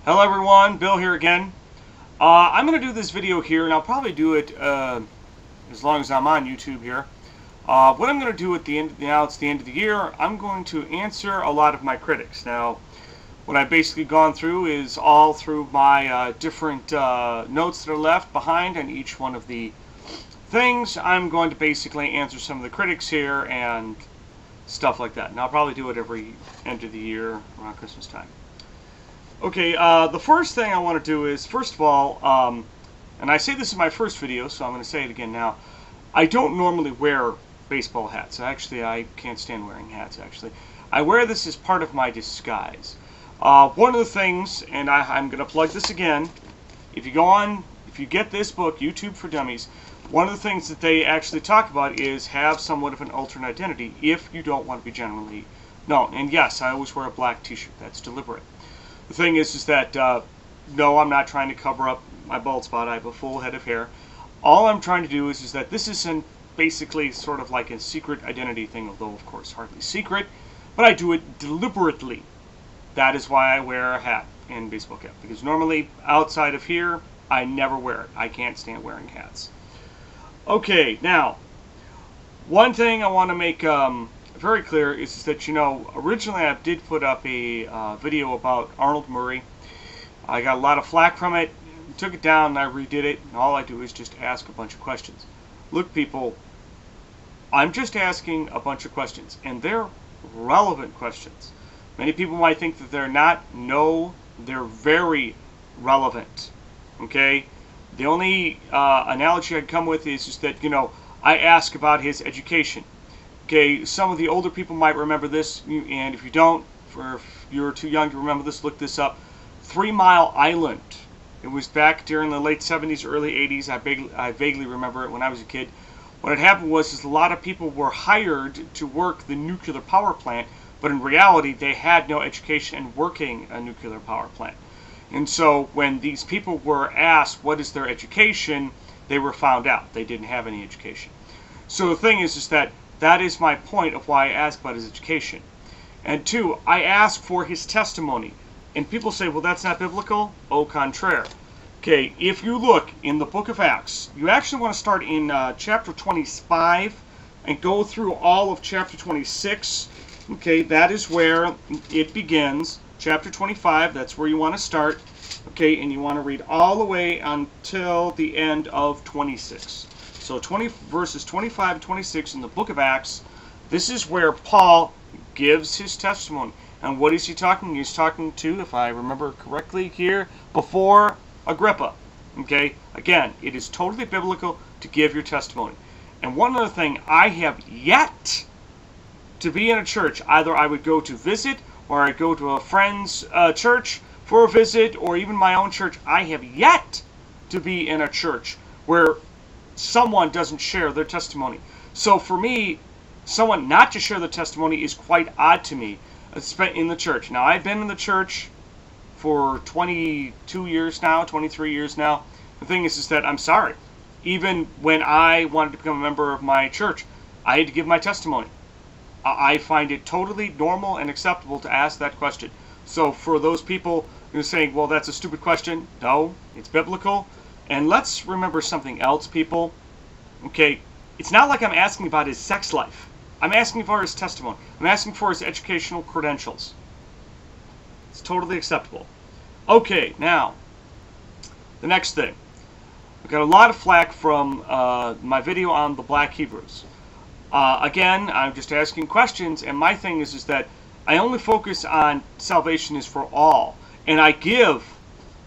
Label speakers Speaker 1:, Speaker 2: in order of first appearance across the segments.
Speaker 1: Hello everyone, Bill here again. I'm going to do this video here, and I'll probably do it as long as I'm on YouTube here. What I'm going to do at the end, now it's the end of the year, I'm going to answer a lot of my critics. Now, what I've basically gone through is all through my different notes that are left behind on each one of the things. I'm going to basically answer some of the critics here and stuff like that. And I'll probably do it every end of the year around Christmas time. Okay, the first thing I want to do is, first of all, and I say this in my first video, so I'm going to say it again now, I don't normally wear baseball hats. Actually, I can't stand wearing hats, actually. I wear this as part of my disguise. One of the things, and I'm going to plug this again, if you get this book, YouTube for Dummies, one of the things that they actually talk about is have somewhat of an alternate identity if you don't want to be generally known. And yes, I always wear a black t-shirt. That's deliberate. The thing is that, no, I'm not trying to cover up my bald spot. I have a full head of hair. All I'm trying to do is that this isn't basically sort of like a secret identity thing, although, of course, hardly secret, but I do it deliberately. That is why I wear a hat and baseball cap, because normally outside of here, I never wear it. I can't stand wearing hats. Okay, now, one thing I want to make very clear is that, you know, originally I did put up a video about Arnold Murray. I got a lot of flack from it, took it down, and I redid it, and all I do is just ask a bunch of questions. Look, people, I'm just asking a bunch of questions, and they're relevant questions. Many people might think that they're not. No, they're very relevant, okay? The only analogy I'd come with is that, you know, I ask about his education. Okay, some of the older people might remember this, and if you don't, if you're too young to remember this, look this up. 3 Mile Island. It was back during the late 70s, early 80s. I vaguely remember it when I was a kid. What had happened was a lot of people were hired to work the nuclear power plant, but in reality, they had no education in working a nuclear power plant. And so when these people were asked what is their education, they were found out. They didn't have any education. So the thing is that is my point of why I ask about his education. And two, I ask for his testimony. And people say, well, that's not biblical. Au contraire. Okay, if you look in the book of Acts, you actually want to start in chapter 25 and go through all of chapter 26. Okay, that is where it begins. Chapter 25, that's where you want to start. Okay, and you want to read all the way until the end of 26. So verses 25 and 26 in the book of Acts, this is where Paul gives his testimony. And what is he talking? He's talking to, if I remember correctly here, before Agrippa. Okay, again, it is totally biblical to give your testimony. And one other thing, I have yet to be in a church. Either I would go to visit, or I'd go to a friend's church for a visit, or even my own church. I have yet to be in a church where someone doesn't share their testimony. So for me, someone not to share their testimony is quite odd to me in the church. Now, I've been in the church for 22 years now, 23 years now. The thing is that I'm sorry. Even when I wanted to become a member of my church, I had to give my testimony. I find it totally normal and acceptable to ask that question. So for those people who are saying, well, that's a stupid question, no, it's biblical. And let's remember something else, people. Okay, it's not like I'm asking about his sex life. I'm asking for his testimony. I'm asking for his educational credentials. It's totally acceptable. Okay, now, the next thing. I got a lot of flack from my video on the Black Hebrews. Again, I'm just asking questions, and my thing is that I only focus on salvation is for all. And I give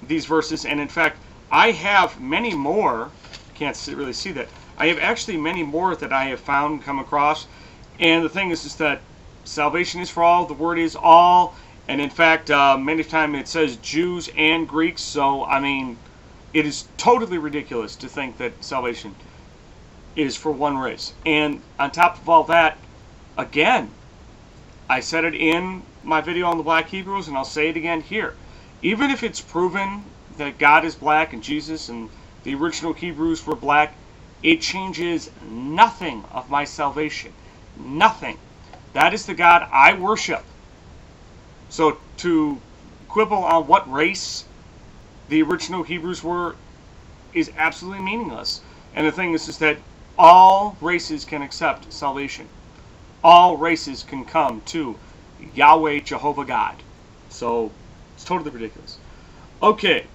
Speaker 1: these verses, and in fact, I have many more. Can't really see that. I have actually many more that I have found and come across. And the thing is that salvation is for all. The word is all. And in fact, many times it says Jews and Greeks. So, I mean, it is totally ridiculous to think that salvation is for one race. And on top of all that, again, I said it in my video on the Black Hebrews, and I'll say it again here. Even if it's proven that God is black and Jesus and the original Hebrews were black, it changes nothing of my salvation. Nothing. That is the God I worship. So to quibble on what race the original Hebrews were is absolutely meaningless. And the thing is that all races can accept salvation. All races can come to Yahweh Jehovah God. So it's totally ridiculous. Okay.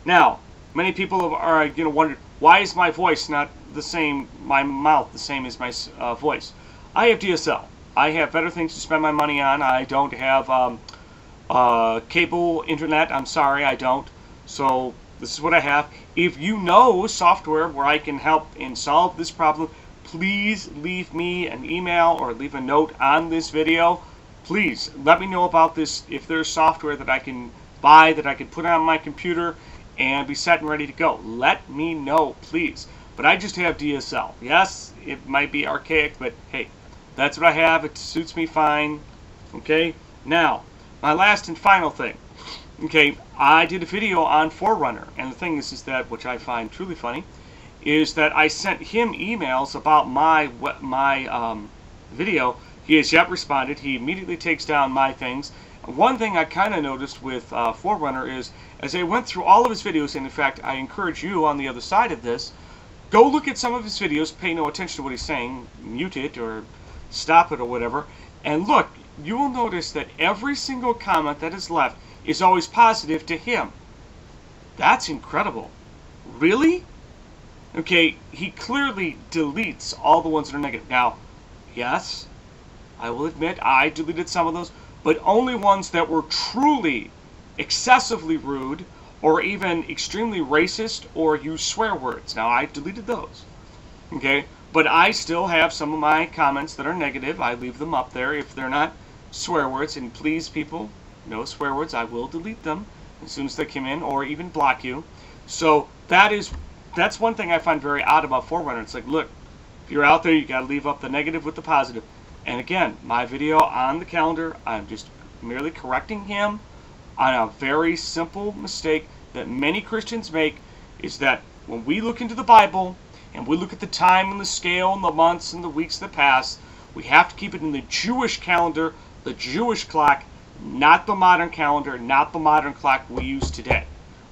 Speaker 1: Now, many people are wondered, why is my voice not the same, my mouth the same as my voice? I have DSL. I have better things to spend my money on. I don't have cable internet. I'm sorry, I don't. So this is what I have. If you know software where I can help and solve this problem, please leave me an email or leave a note on this video. Please let me know about this. If there's software that I can buy, that I can put on my computer and be set and ready to go, let me know, please. But I just have DSL. Yes, it might be archaic, but hey, that's what I have. It suits me fine. Okay, now my last and final thing. Okay, I did a video on Forerunner, and the thing is that, which I find truly funny, is that I sent him emails about my video. He has yet responded. He immediately takes down my things. One thing I kind of noticed with Forerunner is, as I went through all of his videos, and in fact I encourage you on the other side of this, go look at some of his videos, pay no attention to what he's saying, mute it or stop it or whatever, and look, you will notice that every single comment that is left is always positive to him. That's incredible. Really? Okay, he clearly deletes all the ones that are negative. Now, yes, I will admit I deleted some of those, but only ones that were truly excessively rude or even extremely racist or use swear words. Now, I deleted those. Okay, but I still have some of my comments that are negative. I leave them up there if they're not swear words, and please, people, no swear words. I will delete them as soon as they come in, or even block you. So that's one thing I find very odd about Forerunner. It's like, look, if you're out there, you got to leave up the negative with the positive. And again, my video on the calendar, I'm just merely correcting him on a very simple mistake that many Christians make, is that when we look into the Bible and we look at the time and the scale and the months and the weeks that pass, we have to keep it in the Jewish calendar, the Jewish clock, not the modern calendar, not the modern clock we use today.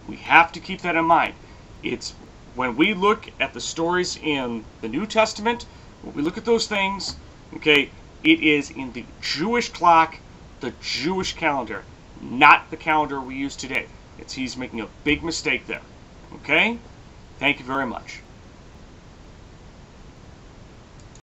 Speaker 1: We have to keep that in mind. It's when we look at the stories in the New Testament, when we look at those things, okay, it is in the Jewish clock, the Jewish calendar, not the calendar we use today. He's making a big mistake there. Okay? Thank you very much.